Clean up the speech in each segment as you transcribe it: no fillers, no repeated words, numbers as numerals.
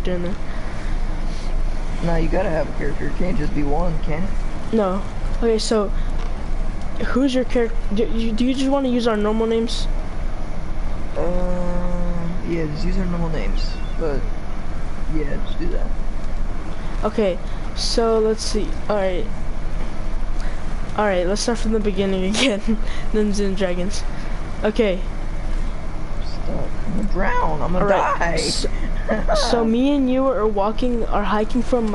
character in there. No, you gotta have a character. It can't just be one, can it? No. Okay, so who's your character? Do you just want to use our normal names? Yeah, just use our normal names. But yeah, just do that. Okay, so let's see. Alright, let's start from the beginning again. Dungeons and Dragons. Okay. Stuck. I'm gonna drown. I'm gonna die. So me and you are hiking from,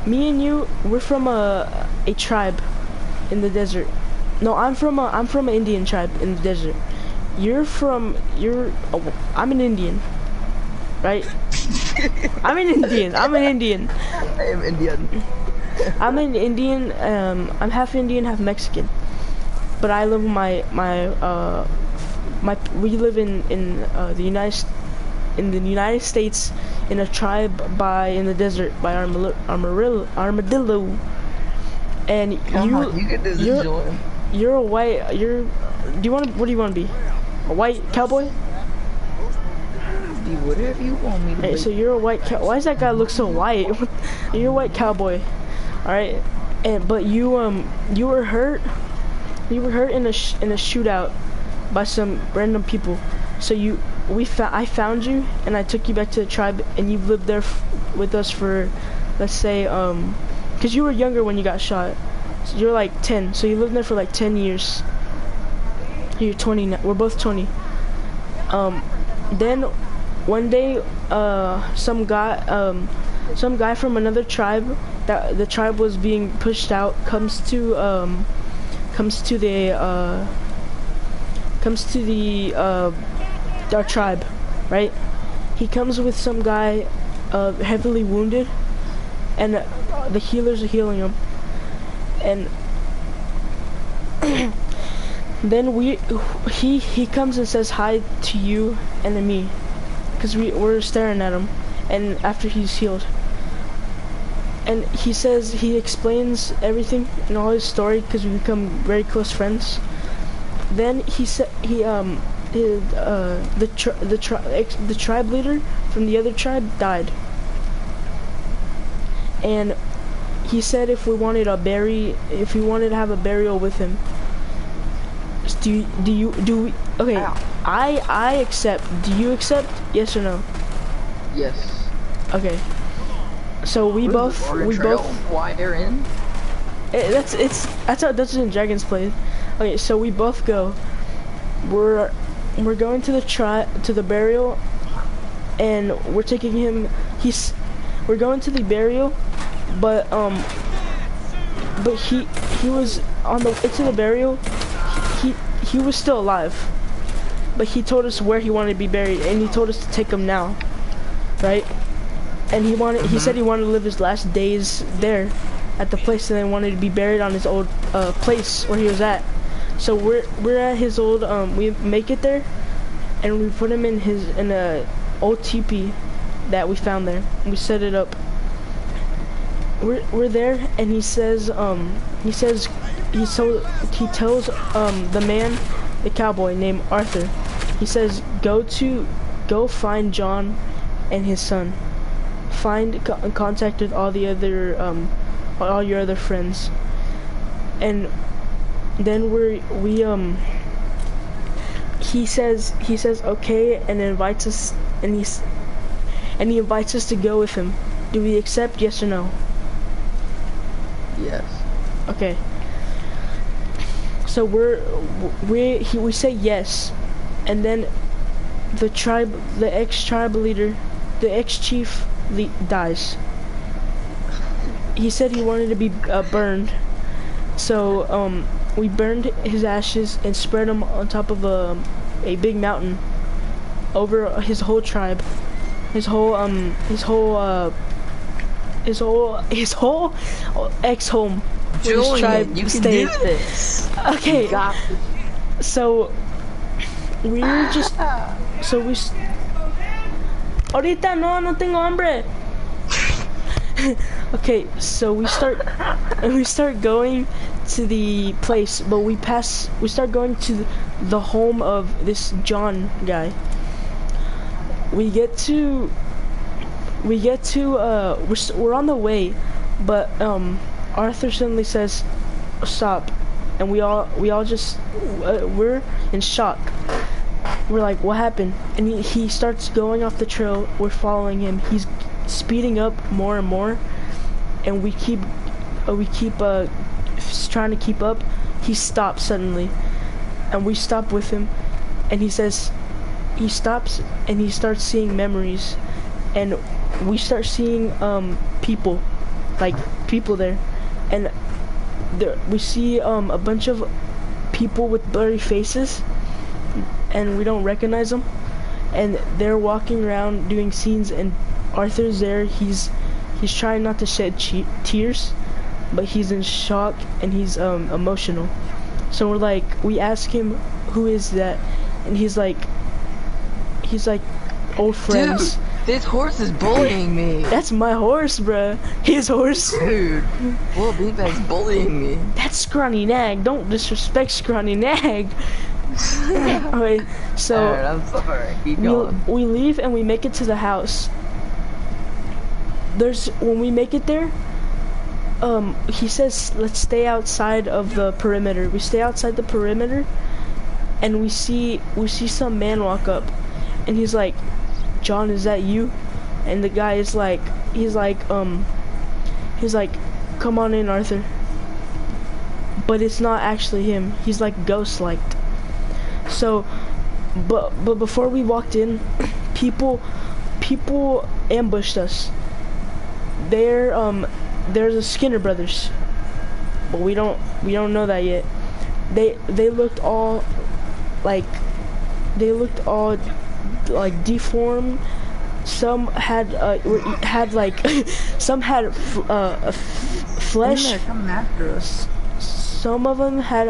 me and you, we're from a tribe in the desert. No, I'm from an Indian tribe in the desert. I'm an Indian, right? I'm an Indian. I am Indian. I'm an Indian. I'm half Indian, half Mexican. But I live with we live in the United States in a tribe in the desert by armadillo. And you're a white. What do you want to be? A white cowboy? Be whatever you want me to be. So you're a white why does that guy look so white? You're a white cowboy. Alright? But you were hurt. You were hurt in a shootout by some random people. So I found you and I took you back to the tribe, and you've lived there with us for, let's say, cause you were younger when you got shot. So you're like 10. So you lived there for like 10 years. You're 20 now. We're both 20. Then one day, some guy from another tribe that the tribe was being pushed out comes to our tribe, right? He comes with some guy heavily wounded, and the healers are healing him, and then he comes and says hi to you and to me, because we're staring at him, and after he's healed, and he explains everything and all his story, because we become very close friends. Then he said the tribe leader from the other tribe died, and he said if we wanted to have a burial with him. Okay, ow. I accept. Do you accept? Yes or no? Yes. Okay. So we both wire in. That's how Dungeons and Dragons plays. Okay, so we both go. We're going to the burial, and we're taking him. We're going to the burial, but he was on the way to the burial. He was still alive, but he told us where he wanted to be buried, and he told us to take him now, right? And he said he wanted to live his last days there at the place, and then wanted to be buried on his old place where he was at. So we're at his old we make it there, and we put him in a old teepee that we found there, and we set it up. We're there, and he tells the man, the cowboy named Arthur. He says, go find John and his son. Contacted all the other all your other friends, and then he says okay, and invites us, and he invites us to go with him. Do we accept? Yes or no? Yes. Okay. So we say yes, and then the ex-tribe leader, the ex-chief dies. He said he wanted to be burned, so we burned his ashes and spread them on top of a big mountain over his whole tribe, his whole ex-home. Julian, you can do this. Okay. So we're just ahorita no tengo hambre. Okay, so we start going to the place, but we start going to the home of this John guy. we get to we're on the way, but Arthur suddenly says stop, and we all just we're in shock. We're like, what happened? And he starts going off the trail. We're following him. He's speeding up more and more, and we keep trying to keep up. He stops suddenly, and we stop with him, and he stops and he starts seeing memories, and we start seeing people there, and we see a bunch of people with blurry faces, and we don't recognize them, and they're walking around doing scenes, and Arthur's there. He's trying not to shed tears, but he's in shock and he's emotional. So we ask him, who is that? And he's like old friends. Dude, this horse is bullying me. That's my horse, bruh. His horse. Dude, Will Beanbag's bullying me. That's Scrawny Nag. Don't disrespect Scrawny Nag. Okay, so Alright, I'm sorry. Keep going. we leave and we make it to the house. When we make it there, he says let's stay outside of the perimeter. We stay outside the perimeter, and we see some man walk up, and he's like, John, is that you? And the guy is like, he's like, come on in, Arthur. But it's not actually him. He's like ghost-like. So, but before we walked in, people ambushed us. There's the Skinner brothers, but we don't know that yet. They looked all like deformed. Some had some had flesh. They're coming after us. Some of them had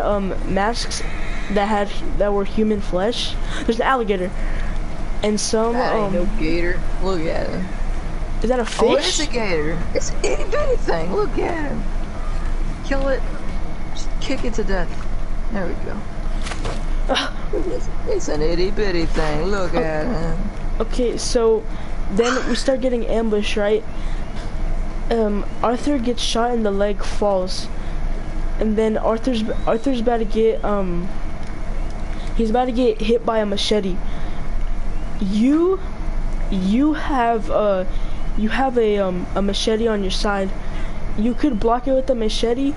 masks that were human flesh. There's an alligator, and some That ain't no gator. Look at him. Is that a fish? Oh, it's a gator. It's an itty bitty thing. Look at him. Kill it. Just kick it to death. There we go. It's an itty bitty thing. Look at him. Okay, so then we start getting ambushed, right? Arthur gets shot in the leg, falls, and then Arthur's about to get he's about to get hit by a machete. You have a machete on your side. You could block it with the machete,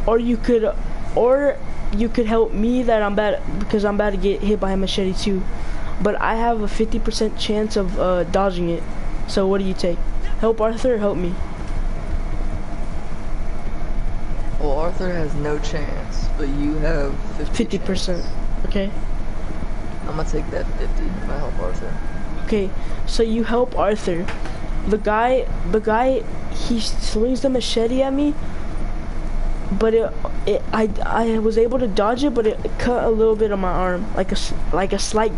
or you could help me because I'm about to get hit by a machete too. But I have a 50% chance of dodging it. So what do you take? Help Arthur or help me? Well, Arthur has no chance, but you have 50%. Okay. I'm gonna take that 50 if I help Arthur. Okay, so you help Arthur. The guy, he swings the machete at me, but I was able to dodge it, but it cut a little bit on my arm, like a slight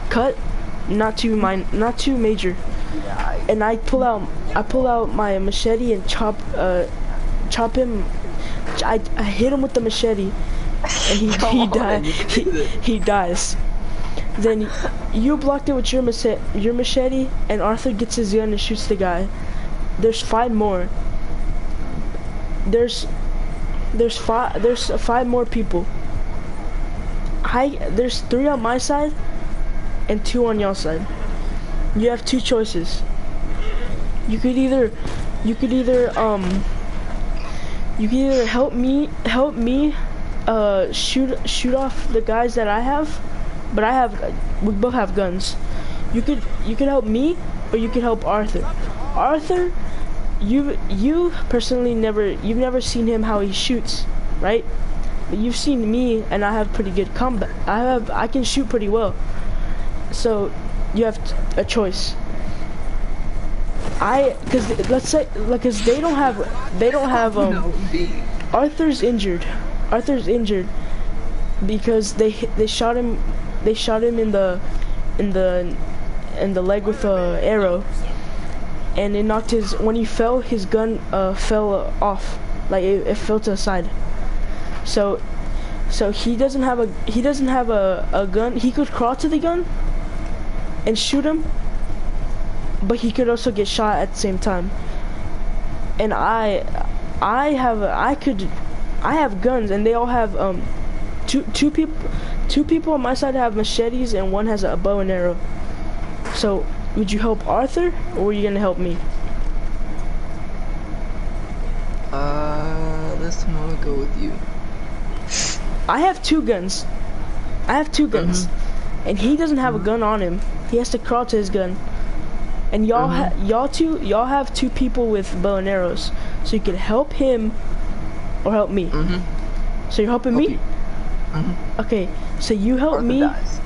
cut, not too major. And I pull out my machete and chop him. I hit him with the machete, and he dies. Then you blocked it with your machete, and Arthur gets his gun and shoots the guy. There's 5 more. There's 5 more people. There's 3 on my side and 2 on your side. You have 2 choices. You could either help me shoot off the guys that I have, but we both have guns. You could help me, or you could help Arthur. Arthur, you personally you've never seen him how he shoots, right? But you've seen me, and I have pretty good combat. I can shoot pretty well. So you have a choice. Because they don't have Arthur's injured. Arthur's injured because they shot him in the leg with a arrow, and it knocked when he fell, his gun fell off, like it fell to the side. So he doesn't have a gun. He could crawl to the gun, and shoot him, but he could also get shot at the same time. And I have guns, and they all have two people on my side have machetes, and one has a bow and arrow. So would you help Arthur, or were you gonna help me? This time I'm gonna go with you. I have two guns. And he doesn't have a gun on him. He has to crawl to his gun. And y'all have two people with bow and arrows, so you could help him or help me. So you're helping me? Okay, so you help Arthur me. dies.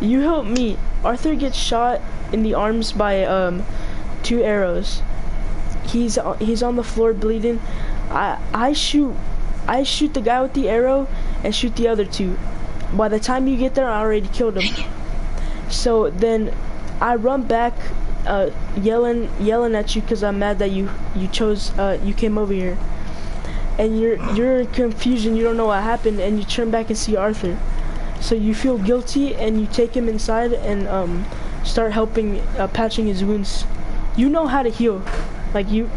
You help me. Arthur gets shot in the arms by 2 arrows. He's on the floor bleeding. I shoot the guy with the arrow and shoot the other 2. By the time you get there, I already killed him. So then I run back, yelling at you because I'm mad that you came over here, and you're in confusion. You don't know what happened, and you turn back and see Arthur. So you feel guilty, and you take him inside and start helping patching his wounds. You know how to heal, like you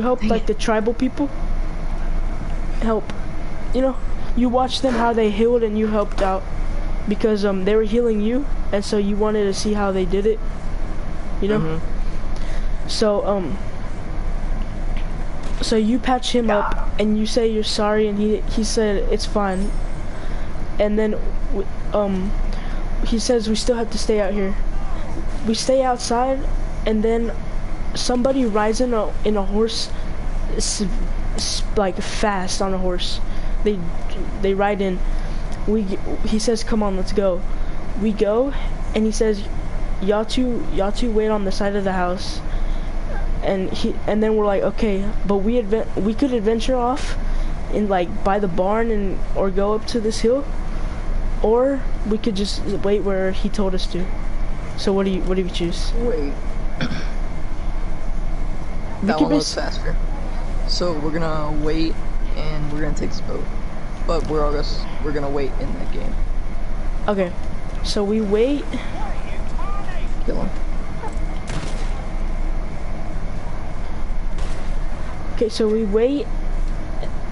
help like the tribal people. Help, you watched them how they healed, and you helped out because they were healing you, and so you wanted to see how they did it, So so you patch him up, and you say you're sorry, and he said it's fine, and then he says we still have to stay out here. We stay outside, and then somebody rides in a horse, like fast on a horse. They ride in. He says, "Come on, let's go." We go, and he says, "Y'all two wait on the side of the house." And then we're like, "Okay," but we could adventure off, in like by the barn or go up to this hill, or we could just wait where he told us to. So what do you choose? Wait. That one was faster. So we're gonna wait, and we're gonna take this boat. But we're gonna wait in that game. Okay, so we wait. Kill him. Okay, so we wait.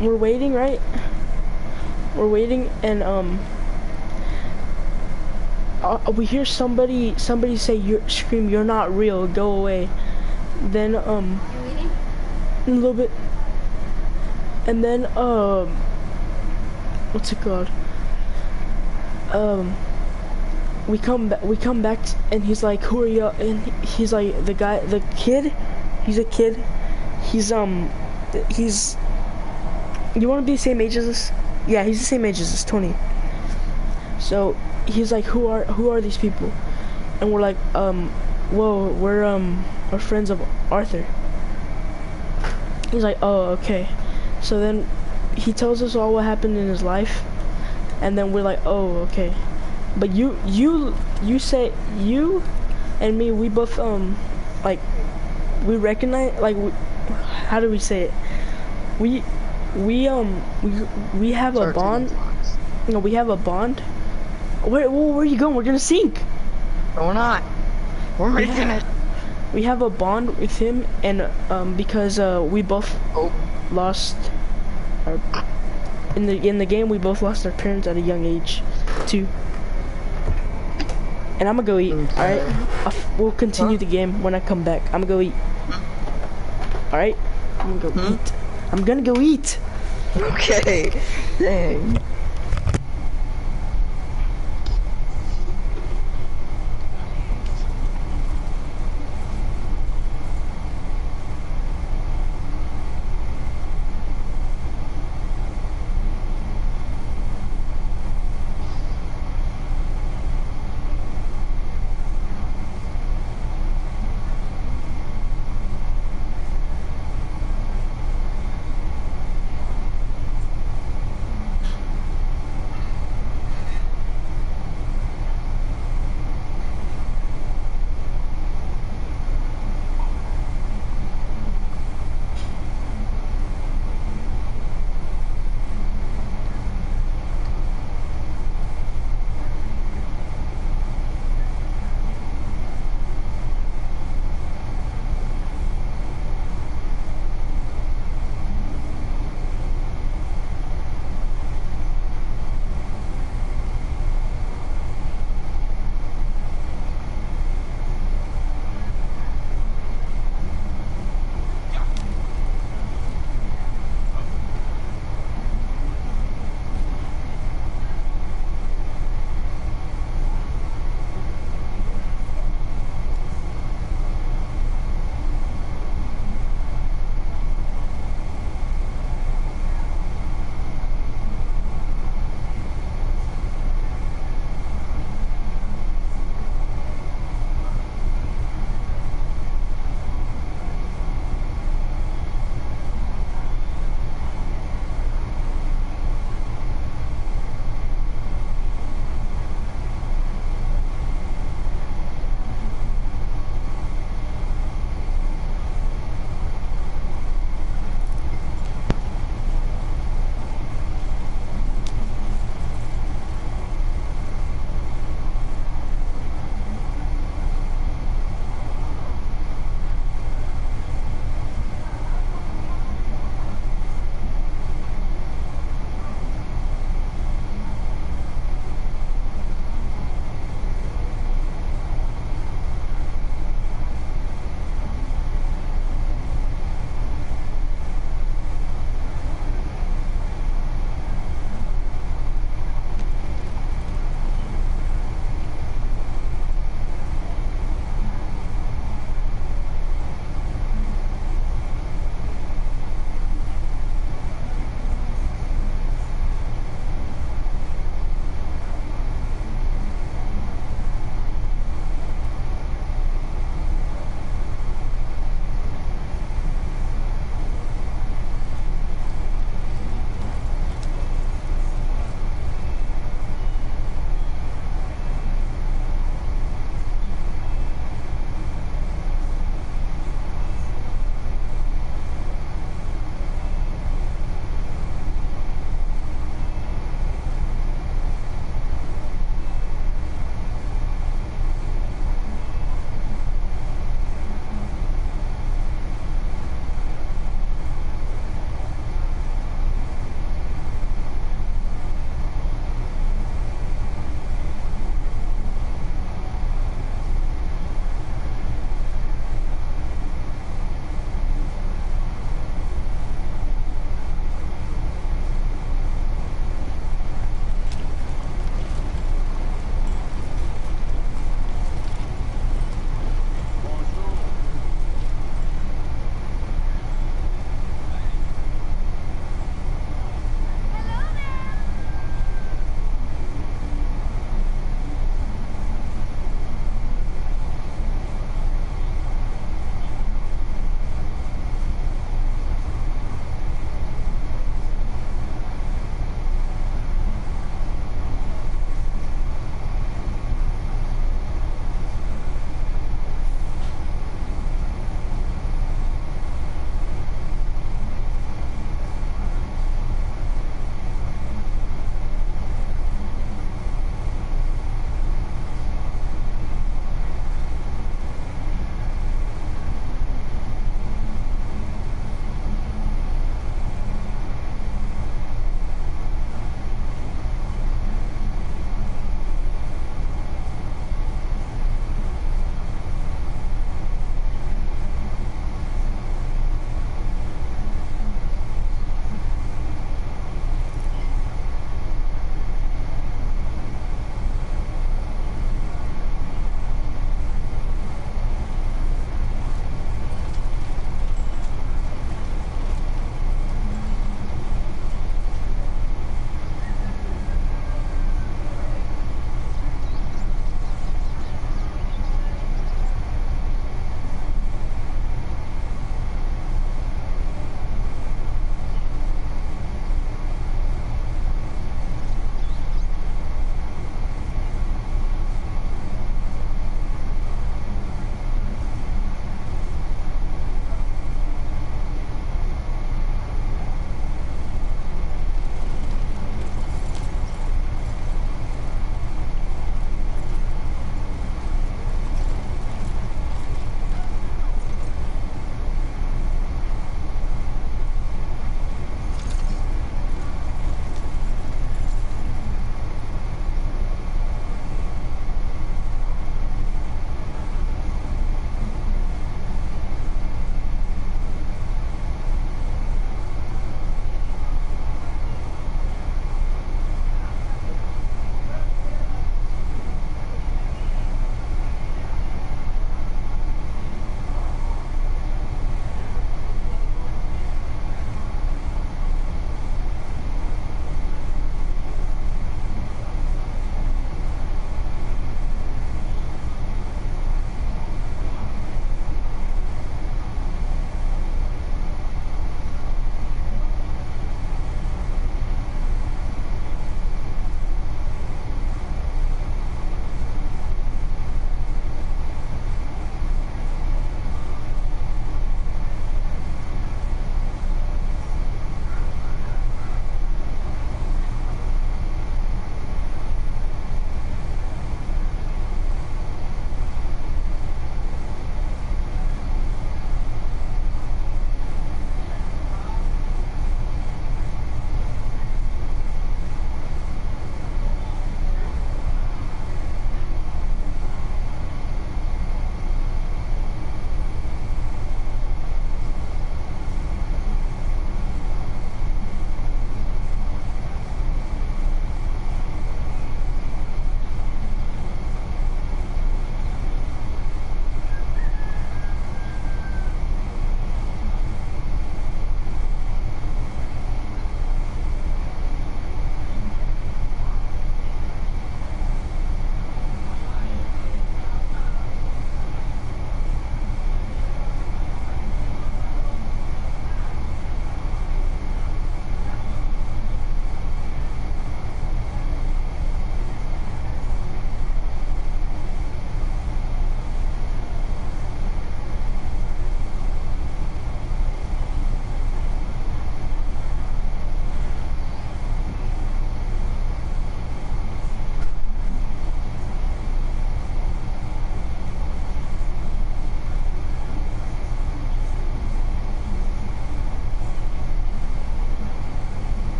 We're waiting, right? We're waiting, and we hear somebody say, scream, "You're not real, go away." Then You're waiting? a little bit, and then what's it called? We come back, and he's like, "Who are you?" And he's like, the kid. He's a kid. He's you want to be the same age as us? Yeah, he's the same age as us, 20. So he's like, who are these people? And we're like, whoa, we're friends of Arthur. He's like, oh, okay. So then he tells us all what happened in his life, and then we're like, oh, okay. But you say, you and me, we both like, we recognize, like, how do we say it? We have a bond. No, we have a bond. Where are you going? We're gonna sink. No, we're not. We're making it. We have a bond with him, and because we both lost our, in the game, we both lost our parents at a young age too. And I'm gonna go eat. All right, we'll continue the game when I come back. I'm gonna go eat. All right, I'm gonna go eat. I'm gonna go eat. Okay. Dang.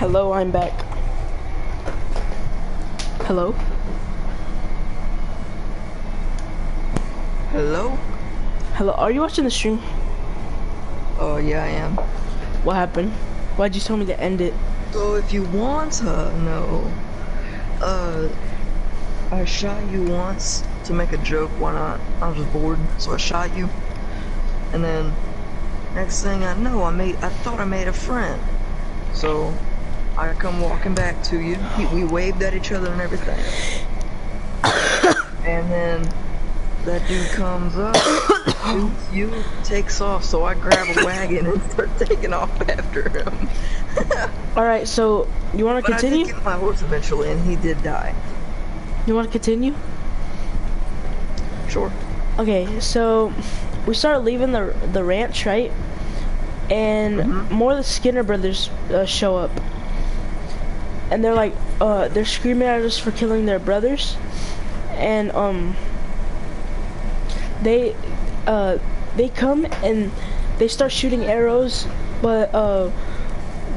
Hello, I'm back. Hello? Hello? Hello, are you watching the stream? Oh, yeah, I am. What happened? Why'd you tell me to end it? So if you want to know, I shot you once to make a joke, why not? I was bored, so I shot you. And then, next thing I know, I thought I made a friend. So, I come walking back to you, we waved at each other and everything. And then, that dude comes up, shoots you, takes off, so I grab a wagon and start taking off after him. Alright, so, you wanna continue? I did get my horse eventually, and he did die. You wanna continue? Sure. Okay, so, we start leaving the ranch, right? And more of the Skinner brothers show up. And they're like, they're screaming at us for killing their brothers. And, they come and they start shooting arrows, but,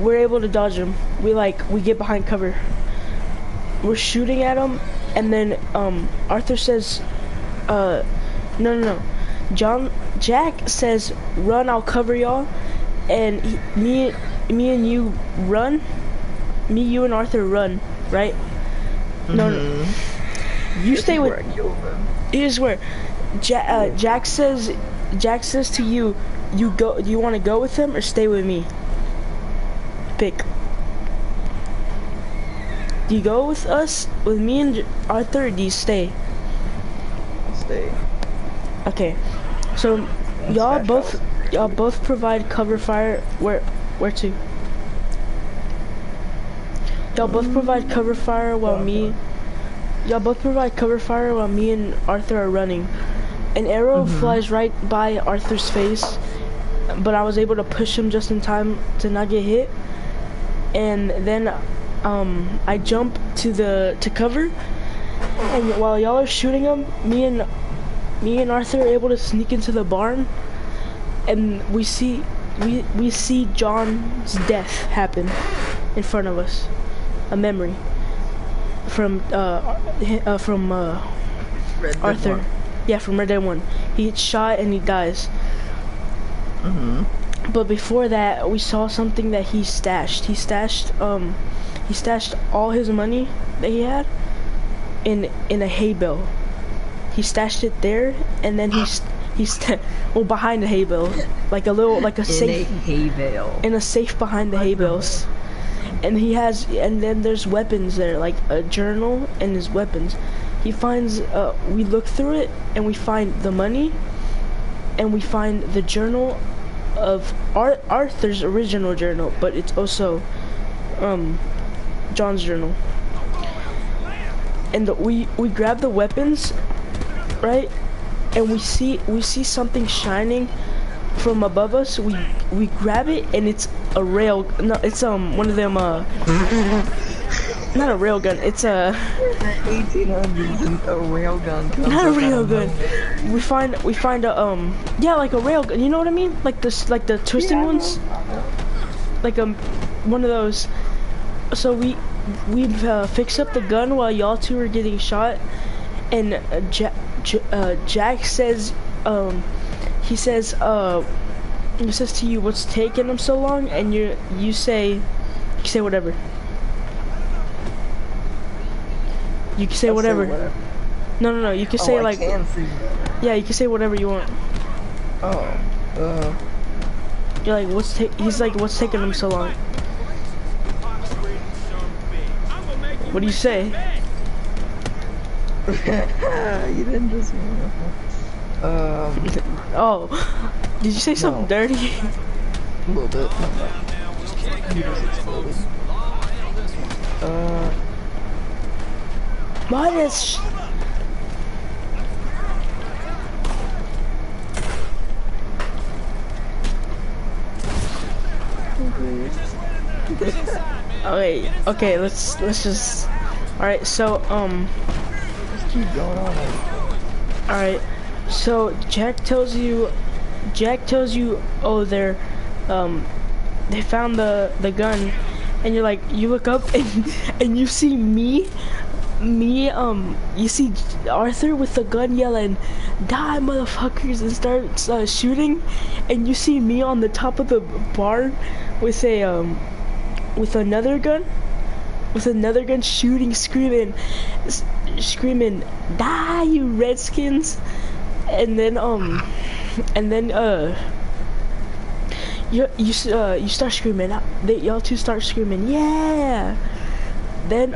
we're able to dodge them. We get behind cover. We're shooting at them, and then, Arthur says, no. Jack says, run, I'll cover y'all. And me and you run. Me, you, and Arthur run, right? No. You stay with. Here's where Jack says to you, you go. Do you want to go with him or stay with me? Pick. Do you go with us, with me and Arthur, or do you stay? I'll stay. Okay. So y'all both provide cover fire. Where to? Y'all both provide cover fire while me. Y'all both provide cover fire while me and Arthur are running. An arrow flies right by Arthur's face, but I was able to push him just in time to not get hit. And then I jump to cover, and while y'all are shooting him, me and Arthur are able to sneak into the barn, and we see John's death happen in front of us. A memory from Arthur. 1. Yeah, from Red Dead 1. He gets shot and he dies. But before that, we saw something that he stashed. He stashed all his money that he had in a hay bale. He stashed it there, and then well, behind the hay bale, like a safe. In a hay bale. In a safe behind the hay bales. And then there's weapons there, like a journal and his weapons. He finds, we look through it, and we find the money, and we find the journal of Arthur's original journal, but it's also, John's journal. And we grab the weapons, right? And we see something shining from above us. We grab it, and it's a rail. No, it's one of them. Not a rail gun. It's a 1800s a rail gun. Not a rail gun. We find a yeah, like a rail gun. You know what I mean? Like the twisting ones. Like one of those. So we fix up the gun while y'all two are getting shot, and Jack says he says to you, what's taking him so long? And you say whatever. You can say whatever. No. You can say like. Yeah, you can say whatever you want. You're like, he's like, what's taking him so long? What do you say? You didn't just. Oh, did you say something dirty? A little bit. You just exploded. What is? Okay, let's just. All right, so Just keep going on. all right, so Jack tells you, oh, they found the gun, and you're like, you look up and you see you see Arthur with the gun yelling, "Die, motherfuckers!" and starts shooting, and you see me on the top of the barn with a with another gun shooting, screaming, "Die, you Redskins!" And then you start screaming. Y'all two start screaming, "Yeah!" Then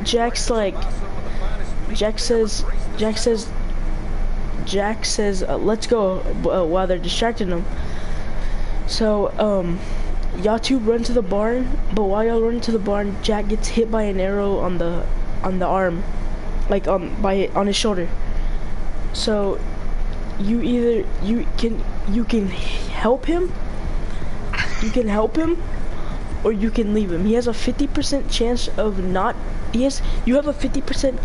Jack says, "Let's go," while they're distracting him. So y'all two run to the barn, but while y'all run to the barn, Jack gets hit by an arrow on the arm, like on his shoulder. So you can help him, or you can leave him. He has a 50% chance of not. You have a 50%.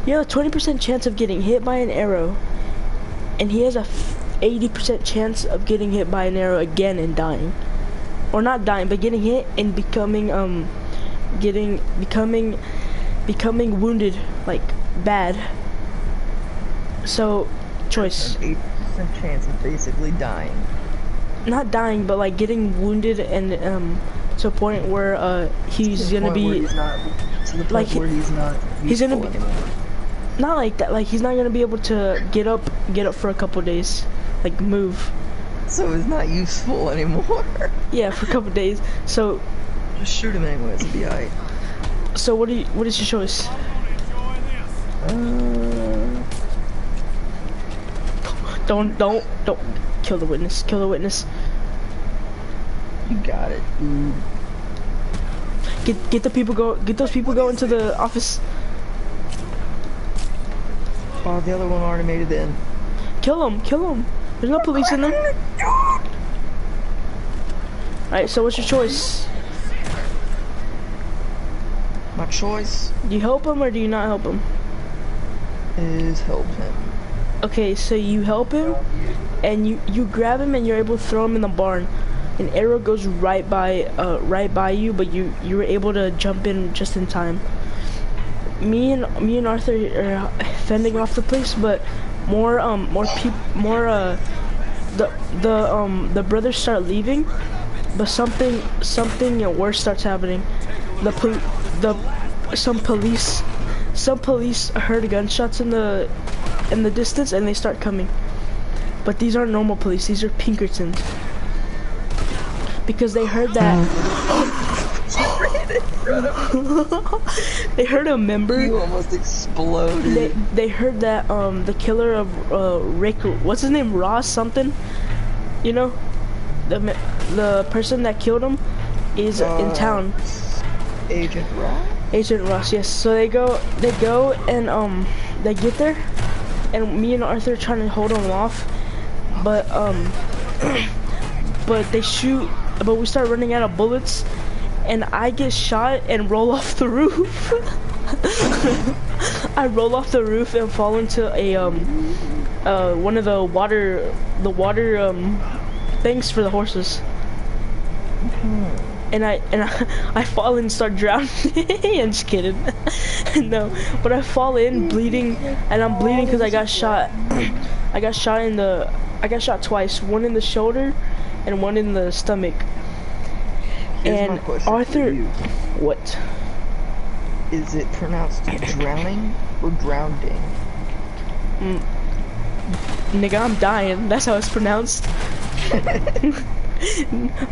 You have a 20% chance of getting hit by an arrow, and he has a 80% chance of getting hit by an arrow again and dying, or not dying, but getting hit and becoming wounded, like bad. So, choice. 80% chance of basically dying. Not dying, but like getting wounded and to a point where he's gonna be like he's gonna be not like that. Like he's not gonna be able to get up for a couple days, like move. So he's not useful anymore. Yeah, for a couple days. So just shoot him anyways. It'll be alright. So what is your choice? Don't kill the witness. Kill the witness. You got it, dude. Get those people go into the office. Oh, the other one already made it in. Kill them. There's no police in them. Alright, so what's your choice? My choice? Do you help him or do you not help him? Is help him. Okay, so you help him, and you grab him and you're able to throw him in the barn. An arrow goes right by you, but you were able to jump in just in time. Me and Arthur are fending off the place, but the brothers start leaving, but something worse starts happening. Some police heard gunshots in the distance, and they start coming. But these aren't normal police, these are Pinkertons. Because they heard that they heard a member. You almost exploded. They heard that the killer of Rick, what's his name, Ross something, you know, the person that killed him is in town. Agent Ross? Agent Ross, yes. So they go and they get there, and me and Arthur are trying to hold them off, but they shoot, but we start running out of bullets, and I get shot and roll off the roof. I roll off the roof and fall into a one of the water things for the horses. And I fall and start drowning. I'm just kidding. No, but I fall in bleeding, and I'm bleeding because I got shot. I got shot twice, one in the shoulder and one in the stomach. And Arthur, what? Is it pronounced drowning or drowning? Nigga, I'm dying. That's how it's pronounced.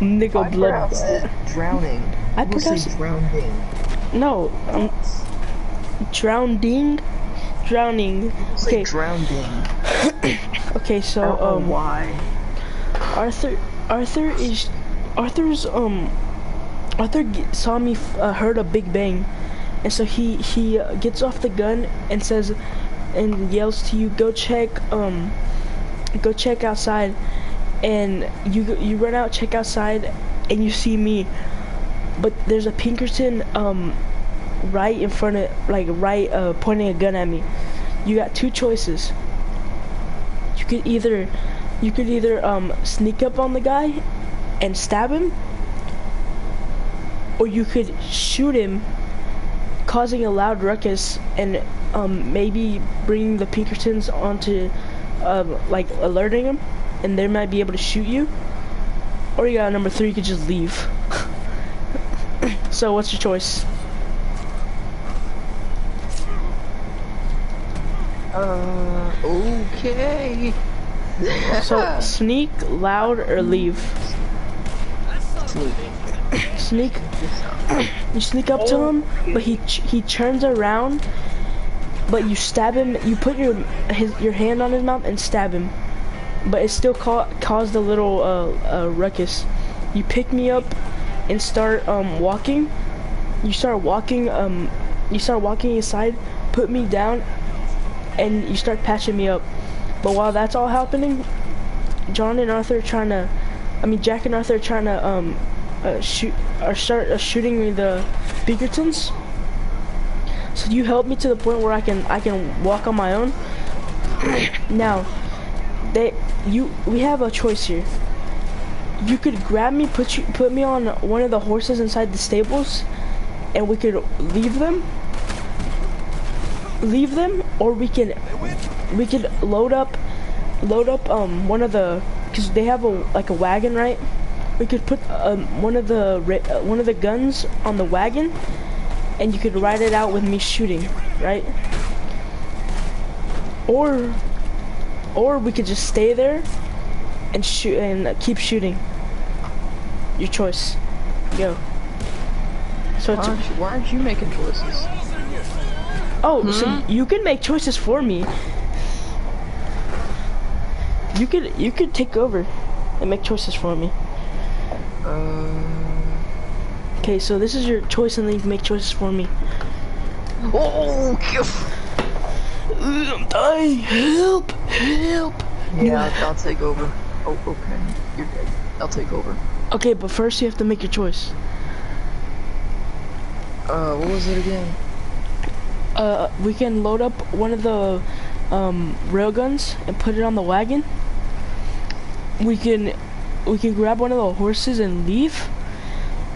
Nigga, blood. Drowning. I pronounce it drowning. No, drowning. Okay. Drowning. Okay, so why? Arthur saw me heard a big bang, and so he gets off the gun and says and yells to you, go check outside. And you run out, check outside, and you see me, but there's a Pinkerton right in front of, pointing a gun at me. You got two choices. You could either sneak up on the guy and stab him, or you could shoot him, causing a loud ruckus, and maybe bringing the Pinkertons onto, like alerting them, and they might be able to shoot you. Or you got number 3, you could just leave. So what's your choice? Okay. So sneak, loud, or leave? Sneak. Sneak. You sneak up to him, but he turns around, but you stab him. You put your hand on his mouth and stab him, but it still caused a little ruckus. You pick me up and start walking. You start walking aside, put me down, and you start patching me up. But while that's all happening, Jack and Arthur are trying to start shooting the Pinkertons. So you help me to the point where I can walk on my own. Now, we have a choice here. You could grab me, put me on one of the horses inside the stables, and we could leave them, or we could load up one of the, because they have a wagon, right? We could put one of the guns on the wagon, and you could ride it out with me shooting, right? Or we could just stay there and shoot and keep shooting. Your choice. Go. So why aren't you making choices? Oh, so you can make choices for me. You could take over and make choices for me. Okay, so this is your choice, and then you can make choices for me. Oh, I'm dying. Help! Yeah, I'll take over. Oh, okay. You're dead. I'll take over. Okay, but first you have to make your choice. What was it again? We can load up one of the railguns and put it on the wagon. We can grab one of the horses and leave,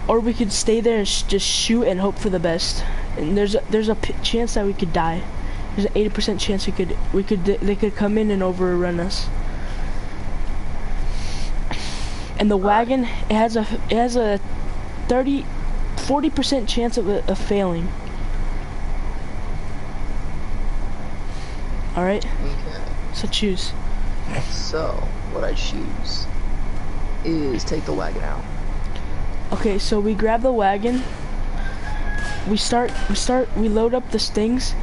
or we could stay there and just shoot and hope for the best. And there's a chance that we could die. There's an 80% chance they could come in and overrun us. And the wagon, it has a 40% chance of failing. All right. Okay. So choose. So what I choose is take the wagon out. Okay, so we grab the wagon. We load up the stings.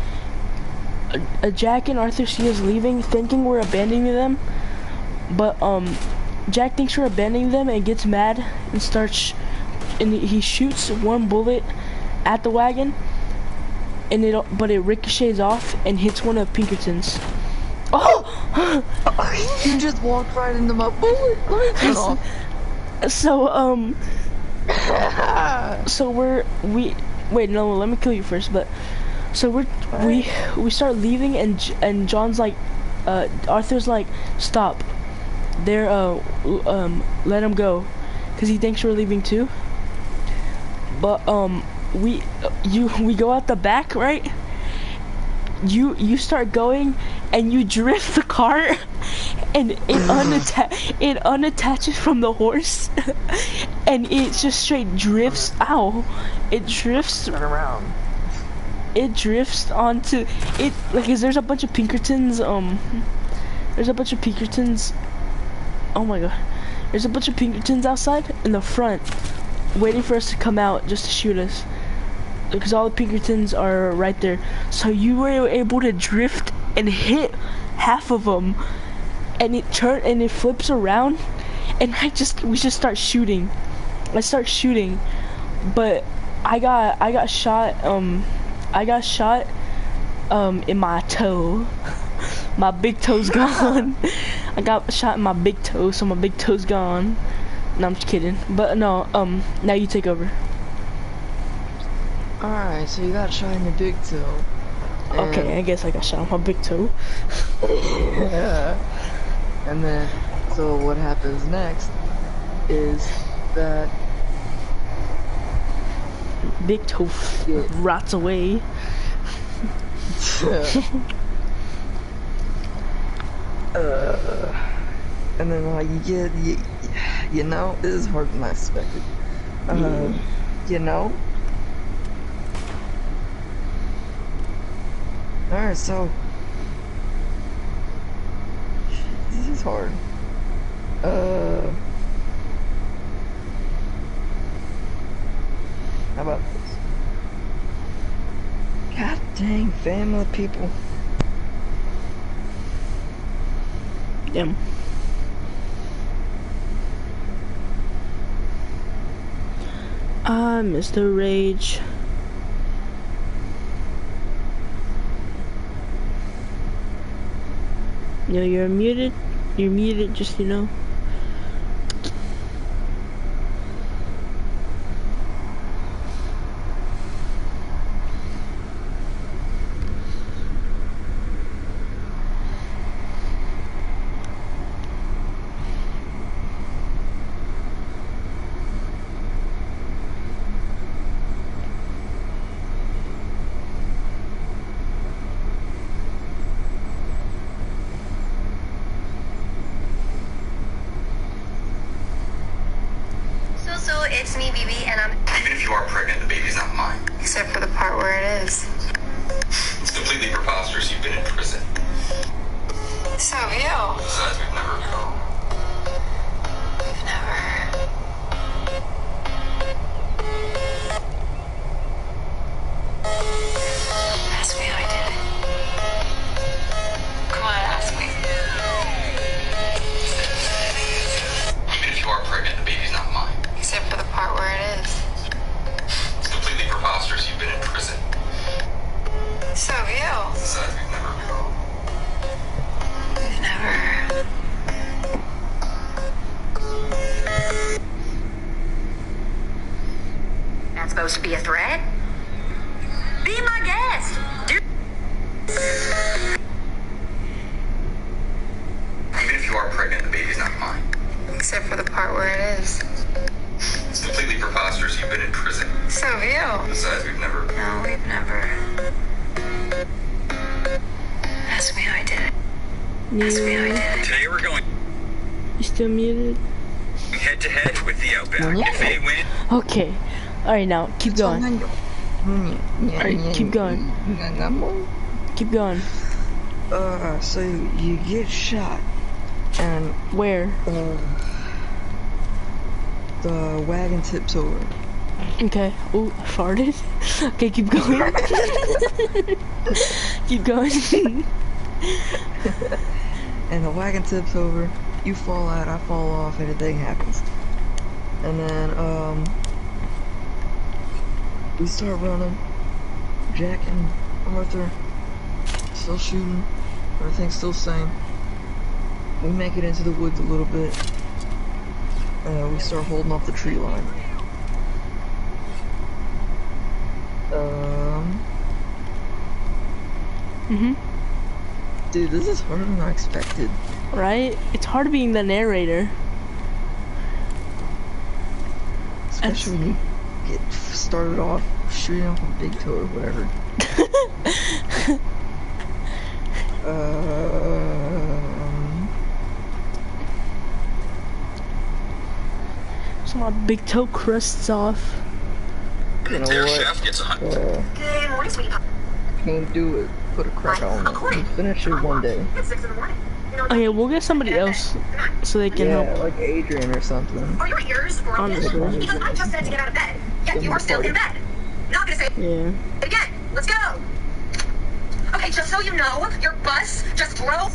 Jack and Arthur see us leaving, thinking we're abandoning them, but Jack thinks we're abandoning them and gets mad and he shoots one bullet at the wagon, but it ricochets off and hits one of Pinkerton's. Oh! You just walked right into my bullet. Let me turn off. So wait, no, let me kill you first. But so we start leaving, and John's like, Arthur's like, stop. They're let him go, cause he thinks we're leaving too. But we go out the back, right? You start going, and you drift the cart, and it unattaches from the horse, and it just straight drifts. Ow! It drifts. Turn around. It drifts onto it, like, 'cause there's a bunch of Pinkertons. There's a bunch of Pinkertons. Oh my god! There's a bunch of Pinkertons outside in the front, waiting for us to come out just to shoot us. Because all the Pinkertons are right there. So you were able to drift and hit half of them, and it flips around, and we just start shooting. I start shooting, but I got shot in my toe. My big toe's gone. I got shot in my big toe, so my big toe's gone. No, I'm just kidding. But no, now you take over. Alright, so you got shot in your big toe. Okay, I guess I got shot on my big toe. Yeah. And then, so what happens next is that Big toe rots away. And then like you know, this is harder than I expected. You know. Alright, so this is hard. How about this? God dang, family people. Damn. Mr. Rage. No, you're muted. You're muted, just you know. So it's me, BB, and I'm... Even if you are pregnant, the baby's not mine. Except for the part where it is. It's completely preposterous. You've been in prison. So have you. Besides, we've never... We've never... Ask me how I did it. Come on, ask me. Even if you are pregnant, the baby's not mine. Except for the part where it is. It's completely preposterous. You've been in prison. So have you. Besides, we've never... We've never... That's supposed to be a threat? Be my guest! Even if you are pregnant, the baby's not mine. Except for the part where it is. It's completely preposterous. You've been in prison. So have you. Besides, we've never... No, we've never... Ask me how I did it. Ask me how I did it. Today we're going You still muted? head-to-head with the Outback. If they win... Okay. Alright, now, keep going. Alright, keep going. Keep going. So you get shot, and Where? the wagon tips over. Okay. Ooh, I farted. Okay, keep going. Keep going. And the wagon tips over, you fall out, I fall off, everything happens. And then, we start running. Jack and Arthur still shooting, everything's still the same. We make it into the woods a little bit. We start holding off the tree line. Dude, this is harder than I expected. Right? It's hard being the narrator. Especially when you get started off shooting off a big toe or whatever. So my big toe crusts off. You know Their what? chef gets a Good morning, sweetie pie. Can't do it. Put a crack on it. Finish it one day. It's 6 in the morning. You know, Okay, we'll get somebody else so they can Yeah, help. like Adrian or something. are your ears broken? Honestly. Because I just said to get out of bed, yet you are still in bed. Not gonna say it Yeah. again. Let's go. Okay, just so you know, your bus just drove.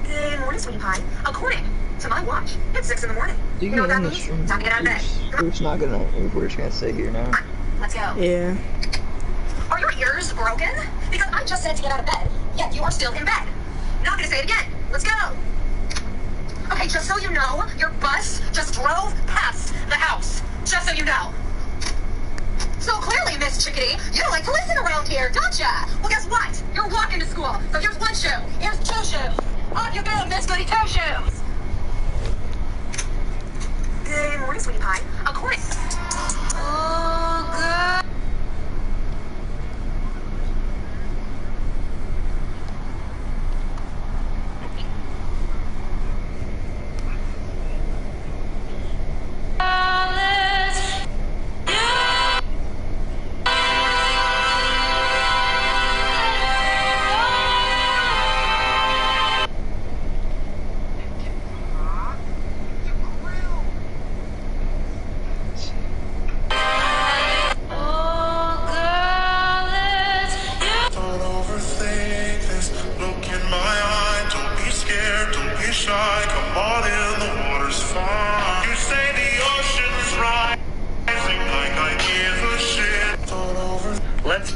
Good morning, sweetie pie. According to my watch, it's 6 in the morning. Do you know what get that in this means? room? Time to get out of bed. Bruce not gonna. We're just gonna sit here now. Let's go. Yeah. Are your ears broken? Because I just said to get out of bed, yet you are still in bed. Not gonna say it again. Let's go. Okay, just so you know, your bus just drove past the house. Just so you know. So clearly, Miss Chickadee, you don't like to listen around here, don't ya? Well, guess what? You're walking to school. So here's one shoe. Here's two shoes. Off you go, Miss Goody Two Shoes. Good morning, sweetie pie. According. Oh, good.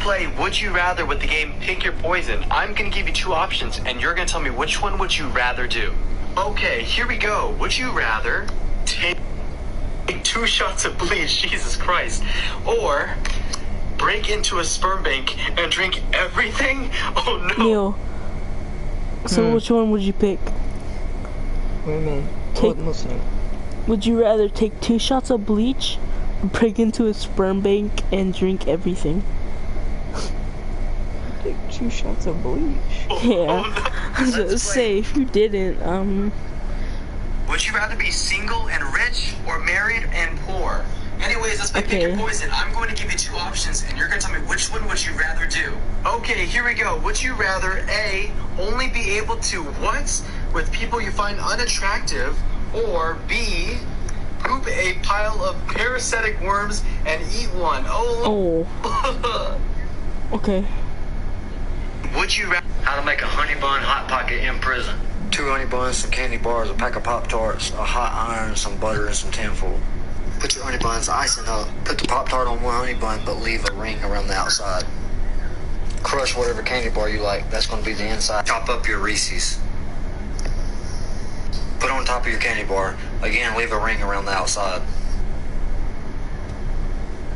play Would You Rather with the game Pick Your Poison. I'm gonna give you two options, and you're gonna tell me which one would you rather do. Okay, here we go. Would you rather take 2 shots of bleach, Jesus Christ, or break into a sperm bank and drink everything? Oh no. Neil. So which one would you pick? What do you mean? Take- I'm listening. Would you rather take 2 shots of bleach, break into a sperm bank, and drink everything? Take 2 shots of bleach. Yeah. Oh, no. I was gonna Let's play. say, if you didn't, Would you rather be single and rich or married and poor? Anyways, let's play Pick Your Okay. Poison. I'm going to give you two options, and you're going to tell me which one would you rather do. Okay, here we go. Would you rather A, only be able to what with people you find unattractive, or B, poop a pile of parasitic worms and eat one? Oh. okay. Would you rather... How to make a honey bun hot pocket in prison. 2 honey buns, some candy bars, a pack of Pop-Tarts, a hot iron, some butter, and some tinfoil. Put your honey buns icing up. Put the Pop-Tart on one honey bun, but leave a ring around the outside. Crush whatever candy bar you like. That's going to be the inside. Chop up your Reese's. Put on top of your candy bar. Again, leave a ring around the outside.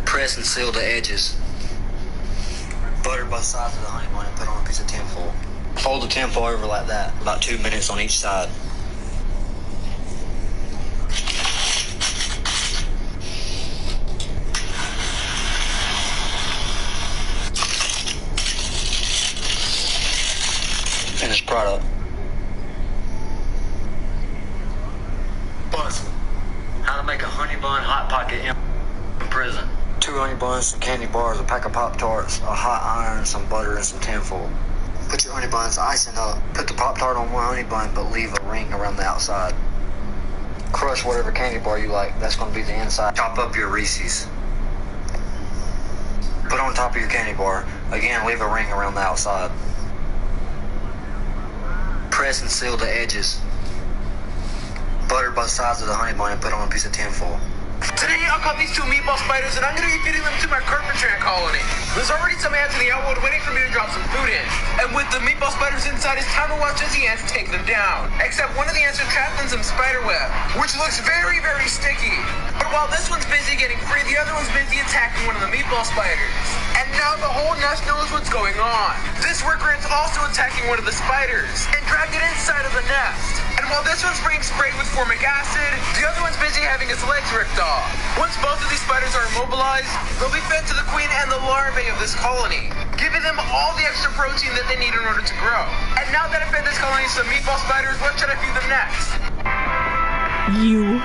Press and seal the edges. Butter both sides of the honey bun and put on a piece of tinfoil. Fold the tinfoil over like that, about 2 minutes on each side. Finished product. Buzz. How to make a honey bun hot pocket in prison. 2 honey buns, some candy bars, a pack of Pop-Tarts, a hot iron, some butter, and some tinfoil. Put your honey buns icing up. Put the Pop-Tart on one honey bun, but leave a ring around the outside. Crush whatever candy bar you like. That's going to be the inside. Chop up your Reese's. Put on top of your candy bar. Again, leave a ring around the outside. Press and seal the edges. Butter both sides of the honey bun and put on a piece of tinfoil. Today I caught these 2 meatball spiders, and I'm going to be feeding them to my carpenter ant colony. There's already some ants in the outwood waiting for me to drop some food in. And with the meatball spiders inside, it's time to watch as the ants take them down. Except one of the ants are trapped in some spider web, which looks very, very sticky. But while this one's busy getting free, the other one's busy attacking one of the meatball spiders. And now the whole nest knows what's going on. This worker ant's also attacking one of the spiders and dragged it inside of the nest. And while this one's being sprayed with formic acid, the other one's busy having its legs ripped off. Once both of these spiders are immobilized, they'll be fed to the queen and the larvae of this colony, giving them all the extra protein that they need in order to grow. And now that I've fed this colony some meatball spiders, what should I feed them next? You.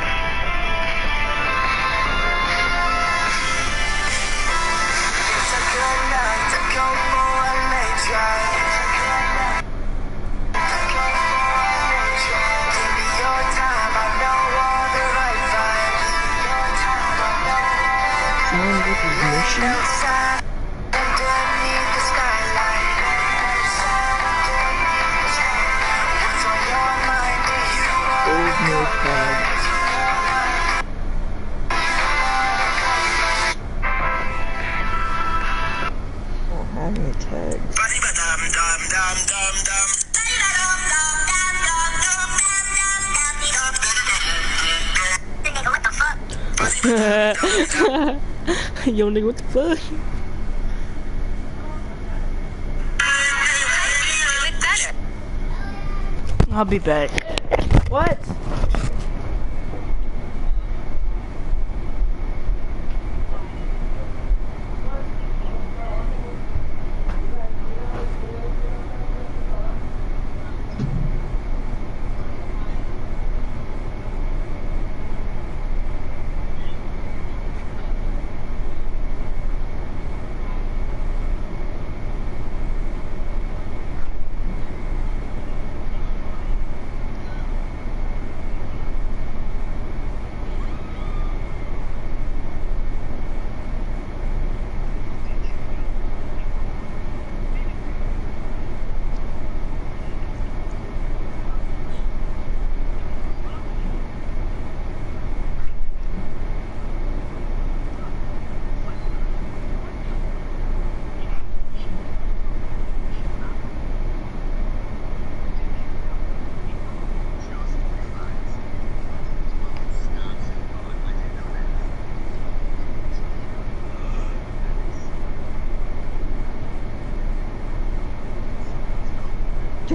Yo, nigga, what the fuck? I'll be back. What?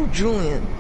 named Julian.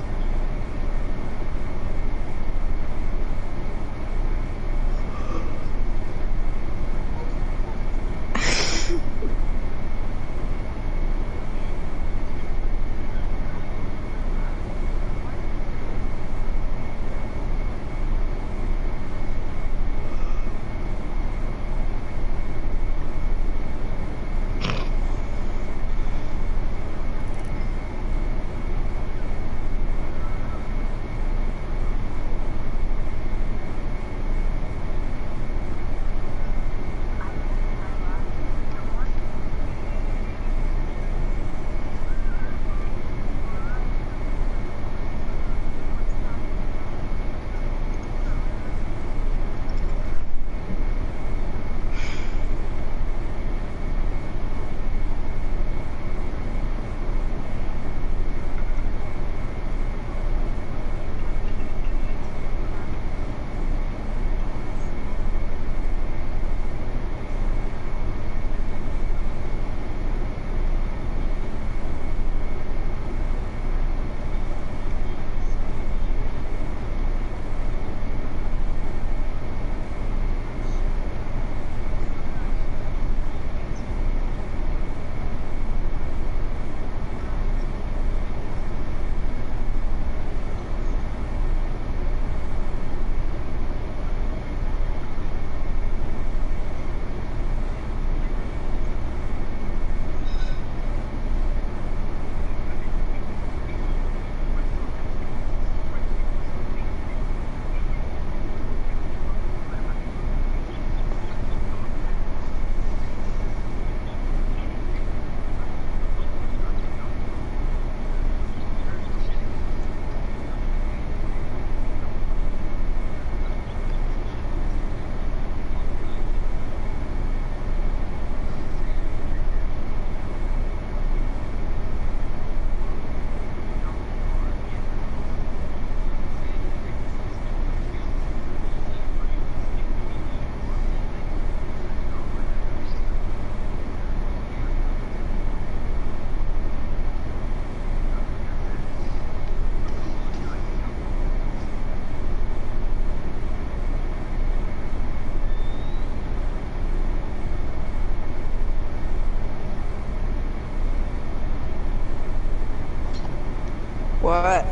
What?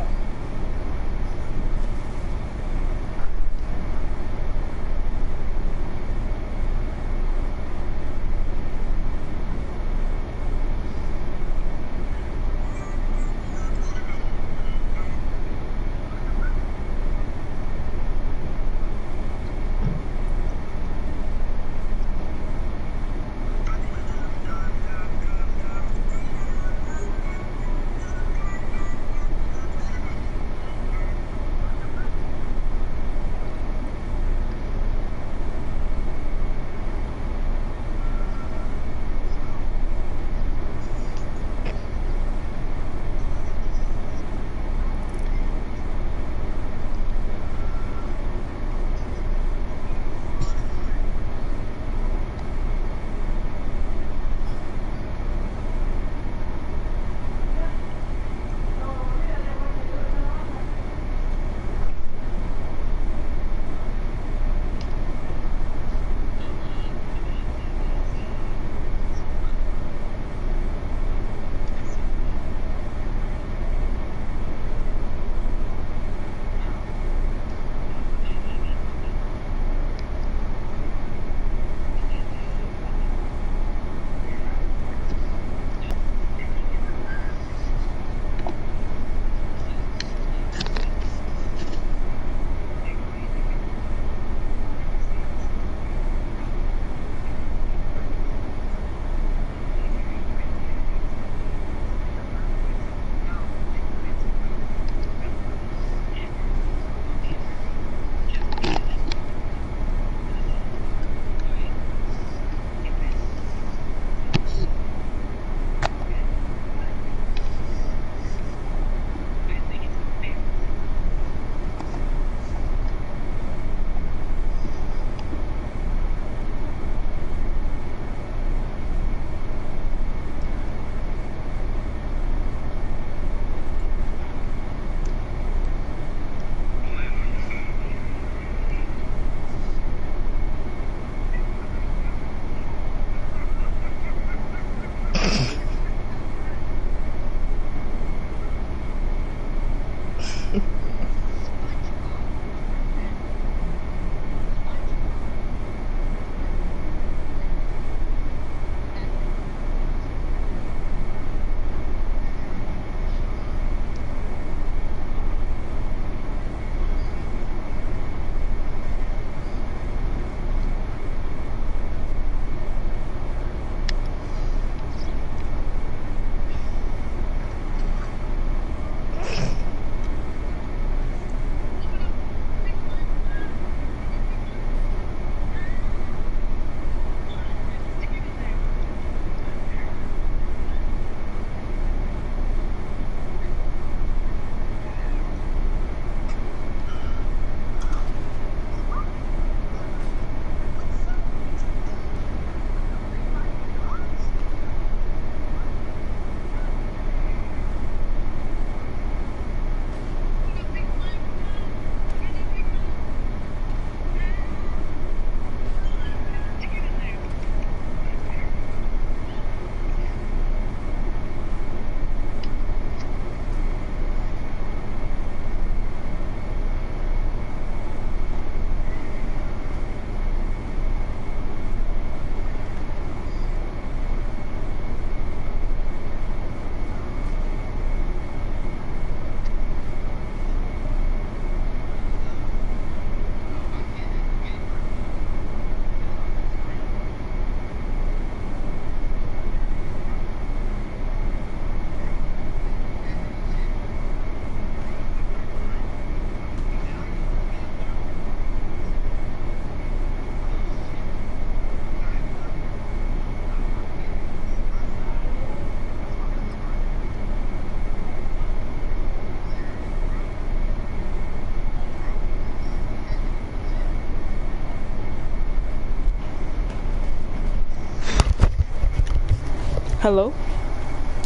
Hello?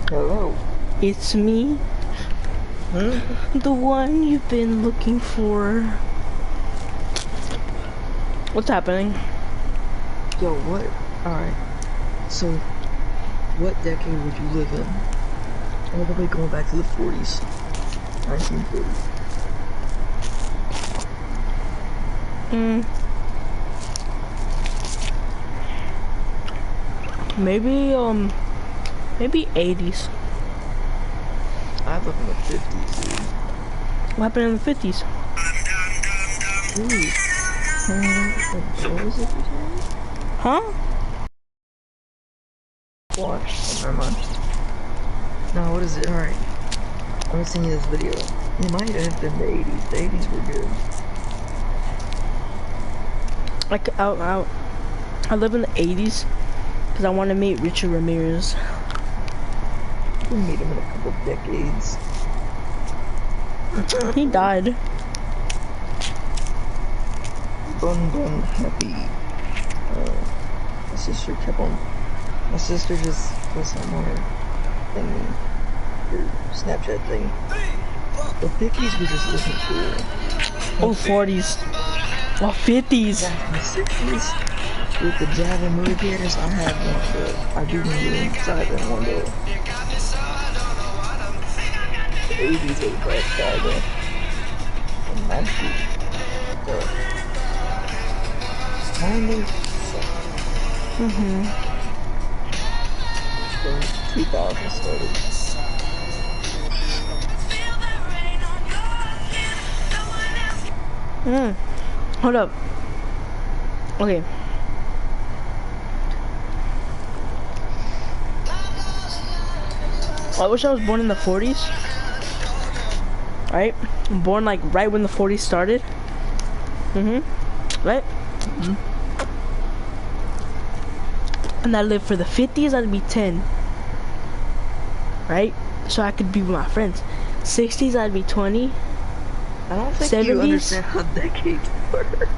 Hello. It's me. Hmm? The one you've been looking for. What's happening? Yo, what? Alright. So, what decade would you live in? All the way going back to the 40s. 1940s. Maybe 80s. I live in the 50s, dude. What happened in the 50s? Dude. What was it you said? Huh? Watch. Oh, never mind. No, what is it? Alright. I'm gonna send you this video. It might have been the 80s. The 80s were good. Like, I live in the 80s because I want to meet Richard Ramirez. We'll meet him in a couple decades. He died. Bun Bun Happy. My sister kept on. My sister just was on her thingy. Her Snapchat thing. The 50s were just looking cool. Oh, 40s. Oh, 50s. Back in the 60s, with the Java movie theaters, I had one, but I do remember them because I had them one day. The 80s was Black Friday. And 90s. Kind of. Then 2000 started. Hold up. Okay. I wish I was born in the 40s. Right? I'm born like right when the 40s started. Right? And I lived for the 50s, I'd be 10. Right? So I could be with my friends. 60s, I'd be 20. I don't think 70s? you understand how decades work.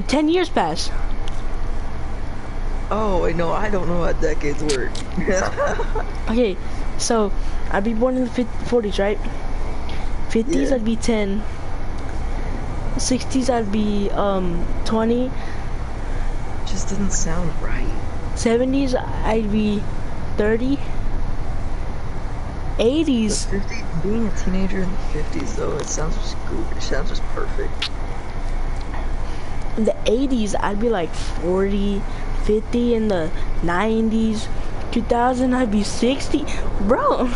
10 years passed. Oh, wait, no, I don't know how decades work. Okay, so I'd be born in the 40s, right? 50s, Yeah. I'd be 10. 60s, I'd be 20. Just doesn't sound right. 70s, I'd be 30. 80s, The 50, being a teenager in the 50s, though, it sounds just good. It sounds just perfect. in the 80s, I'd be like 40, 50 in the 90s. 2000, I'd be 60. Bro,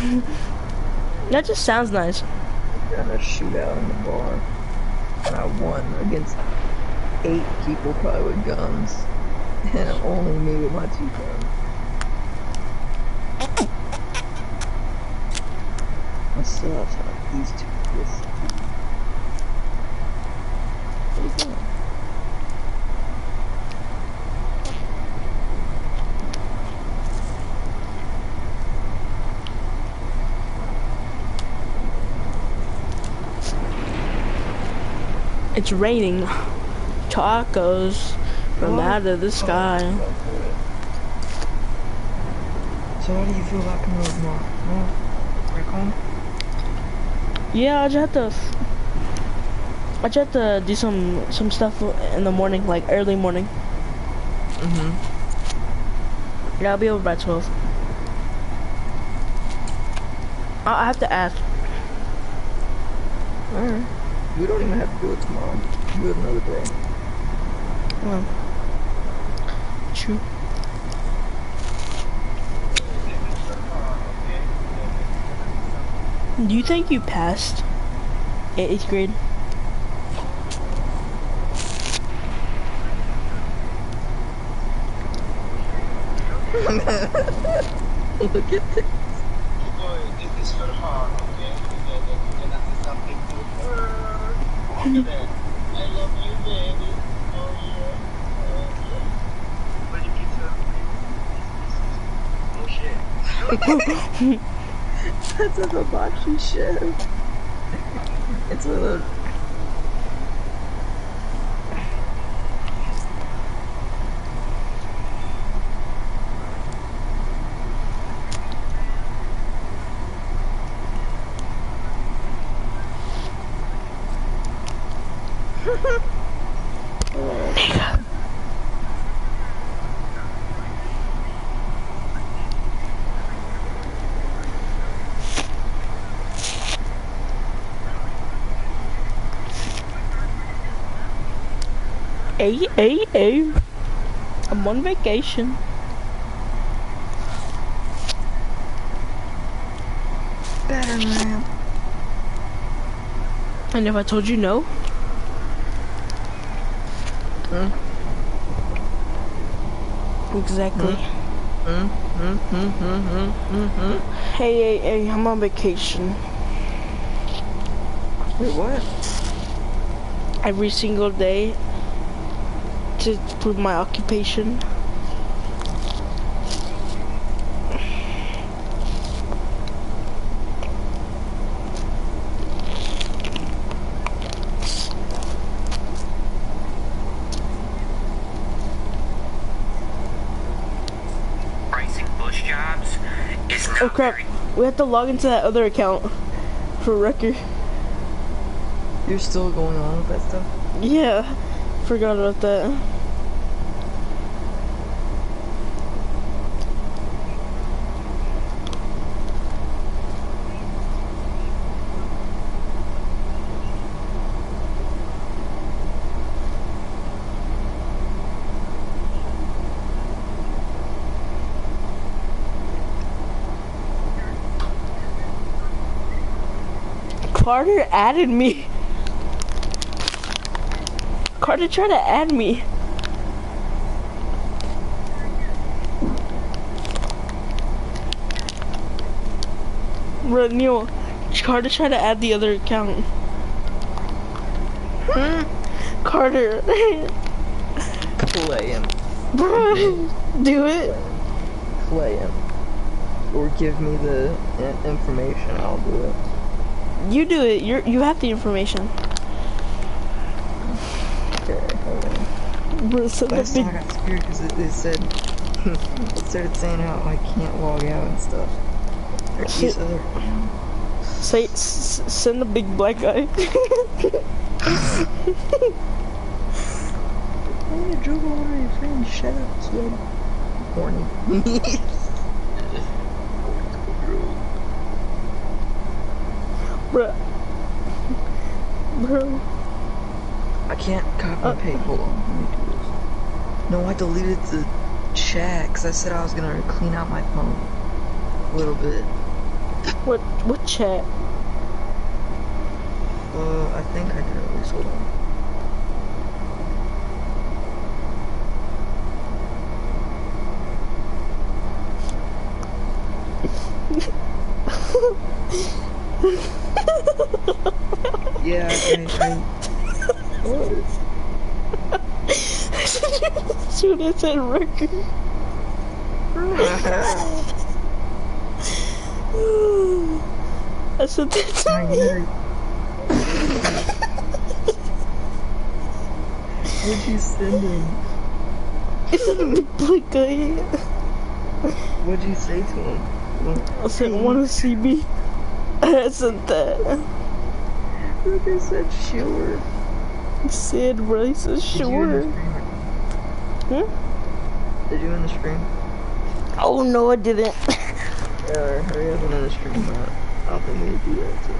that just sounds nice. Got a shootout in the bar, and I won against 8 people, probably with guns, and only me with my 2 guns. I still have to have these 2. What is that? It's raining tacos from out of the sky. So how do you feel about coming over tomorrow? No? Back home? Yeah, I just have to do some stuff in the morning, like early morning. Yeah, I'll be over by 12. I have to ask. Alright. We don't even have to do it tomorrow. Do it another day. True. Do you think you passed 8th grade? Look at this. I love you, baby. Oh yeah. Where'd you get some? Oh shit. That's a hibachi chef. It's one of those. Hey. I'm on vacation. Better, man. And if I told you no? Exactly. Hey, I'm on vacation. Wait, what? Every single day to prove my occupation. Pricing bush jobs is not Oh crap, very we have to log into that other account for record. You're still going on with that stuff? Yeah, forgot about that. Carter added me. Carter tried to add me. Bro, Neil, Carter tried to add the other account. Carter. Play him. Bro, do it. Play him. Or give me the information, I'll do it. You do it. You have the information. Okay, hold on. Bro, send the Last big. time I got scared because it said, it started saying how I can't log out and stuff. Or use other. Send the big black guy. I want to dribble one of your friends. Shut up, kid. Horny. Bro. I can't copy and paste. Hold on. Let me do this. No, I deleted the chat because I said I was gonna clean out my phone a little bit. What chat? I think I did at least. Hold on. Yeah, Shoot, it said record. I said that to me. What'd you send him? It's a big black guy. What'd you say to him? I said, wanna see me? I said that. Look, I said sure. Said, bro, he said sure. Did you in the stream? Oh no, I didn't. Hurry up and in the stream, man. I don't think we need to do that too.